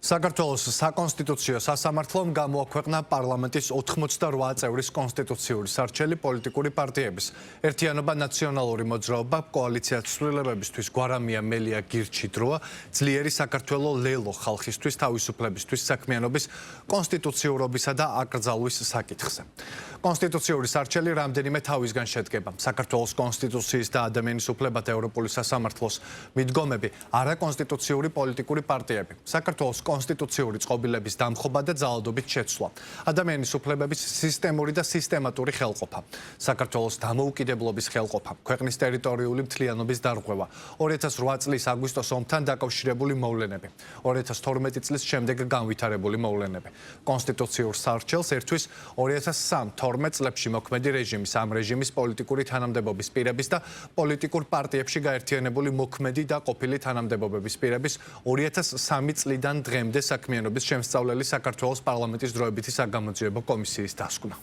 საქართველოს საკონსტიტუციო სასამართლომ გამოაქვეყნა პარლამენტის 88 წევრის კონსტიტუციური სარჩელი პოლიტიკური პარტიების ერთიანობა ნაციონალური მოძრაობა კოალიცია ცვლილებებისთვის გვარამია მელია გირჩი დროა ძლიერი საქართველო ლელო ხალხისთვის თავისუფლებისთვის საქმიანობის კონსტიტუციურობისა და აკრძალვის საკითხზე. კონსტიტუციური სარჩელი რამდენიმე თავისგან შედგება. საქართველოს კონსტიტუციის და ადამიანის უფლებათა ევროპული სასამართლოს მიდგომები არაკონსტიტუციური პოლიტიკური პარტიები. საქართველოს კონსტიტუციური წყობილების დამხობა და ძალადობით შეცვლა. ადამიანის უფლებების სისტემური და სისტემატური ხელყოფა. საქართველოს დამოუკიდებლობის ხელყოფა. ქვეყნის ტერიტორიული მთლიანობის დარღვევა. 2008 წლის აგვისტოს ომთან დაკავშირებული მოვლენები. 2012 წლის შემდეგ განვითარებული მოვლენები. კონსტიტუციურ სარჩელს ერთვის 2003-12 წლებში მოქმედი რეჟიმის ამ რეჟიმის პოლიტიკური თანამდებობის პირების და პოლიტიკურ პარტიებში გაერთიანებული მოქმედი და ყოფილი თანამდებობების პირების 2003 წლიდან დღემდე საქმიანობის შემსწავლელი საქართველოს პარლამენტის დროებითი საგამოძიებო კომისიის დასკვნა.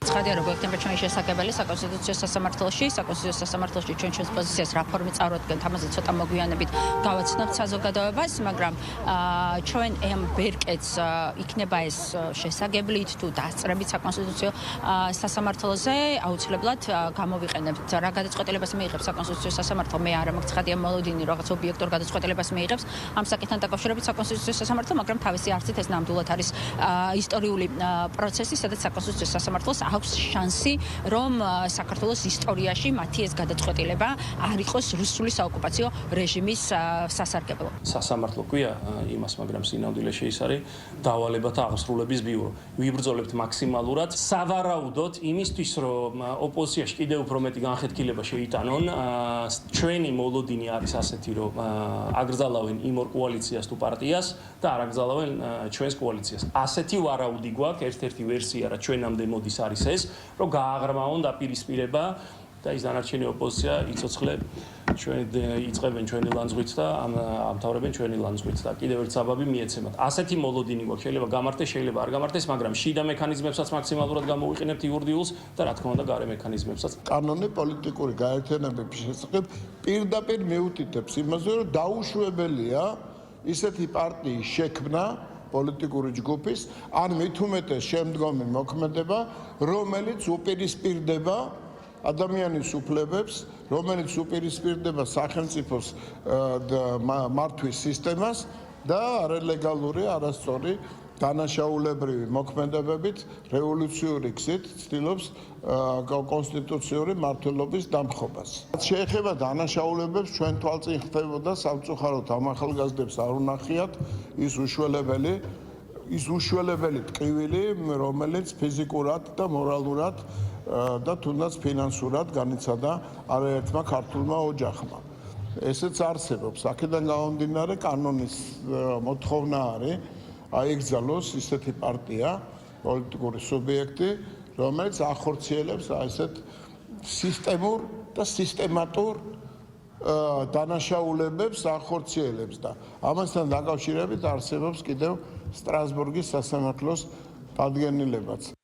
ცხადია, რომ გვექნება ჩვენი შესაძლებელი საკონსტიტუციო სასამართლოში ჩვენს პოზიციას რა ფორმით წარუდგენთ, ამაზე ცოტა მოგვიანებით გავაცნობთ საზოგადოებას, მაგრამ ჩვენ ამ ბერკეტს იქნება ეს შესაძლებლით თუ დასწრებით საკონსტიტუციო სასამართლოზე აუცილებლად გამოვიყენებთ. რა გადაწყვეტილებას მიიღებს საკონსტიტუციო სასამართლო, მე არ მაქვს ცხადია მოლოდინი რაღაც ობიექტურ გადაწყვეტილებას მიიღებს ამ საკითხთან დაკავშირებით საკონსტიტუციო სასამართლო, მაგრამ თავისი არცით ეს ნამდვილად არის ისტორიული პროცესი, სადაც საკონსტიტუციო სასამართლოს აქვს შანსი, რომ საქართველოს ისტორიაში მათი ეს გადაწყვეტილება არ იყოს რუსული საოკუპაციო რეჟიმის სასარგებლო. სასამართლო ქვია იმას, მაგრამ სინამდვილეში ის არის დავალებათა აღსრულების ბიურო. ვიბრძოლებთ მაქსიმალურად, სავარაუდოდ იმისთვის, რომ ოპოზიციაში კიდევ უფრო მეტი განხეთქილება შეიტანონ, ჩვენი მოლოდინი არის ასეთი, რომ აკრძალავენ იმ ორ კოალიციას თუ პარტიას და არ აკრძალავენ ჩვენს კოალიციას. ასეთი ვარაუდი გვაქვს, ერთ-ერთი ვერსია, რა ჩვენამდე მოდის არის ეს, რომ გააღრმავონ დაპირისპირება და ის დანარჩენი ოპოზიცია იცოცხლე იწყებენ ჩვენი ლანძღვით და ამთავრებენ ჩვენი ლანძღვით და კიდევ ერთ საბაბი მიეცემათ. ასეთი მოლოდინი გვაქვს, შეიძლება გამართეს, შეიძლება არ გამართეს, მაგრამ შიდა მექანიზმებსაც მაქსიმალურად გამოვიყენებთ იურიდიულს და რა თქმა უნდა გარე მექანიზმებსაც. კანონი პოლიტიკური გაერთიანებების შესახებ პირდაპირ მიუთითებს იმაზე, რომ დაუშვებელია ისეთი პარტიის შექმნა პოლიტიკური ჯგუფის, ან მით უმეტეს შემდგომი მოქმედება, რომელიც უპირისპირდება ადამიანის უფლებებს, რომელიც უპირისპირდება სახელმწიფოს მართვის სისტემას და არალეგალური, არასწორი დანაშაულებრივი მოქმედებებით რევოლუციური გზით ცდილობს კონსტიტუციური მმართველობის დამხობას. შეეხება დანაშაულებებს, ჩვენ თვალწინ ხდებოდა სამწუხაროდ ამ ახალგაზრდებს არ უნახიათ ის უშველებელი ტკივილი, რომელიც ფიზიკურად და მორალურად და თუნდაც ფინანსურად განიცადა არაერთმა ქართულმა ოჯახმა. ესეც არსებობს. აქედან გამომდინარე კანონის მოთხოვნა არის აიგზალოს ისეთი პარტია, პოლიტიკური სუბიექტი, რომელიც ახორციელებს ასეთ სისტემურ და სისტემატურ დანაშაულებებს ახორციელებს და ამასთან დაკავშირებით არსებობს კიდევ სტრასბურგის სასამართლოს დადგენილებაც.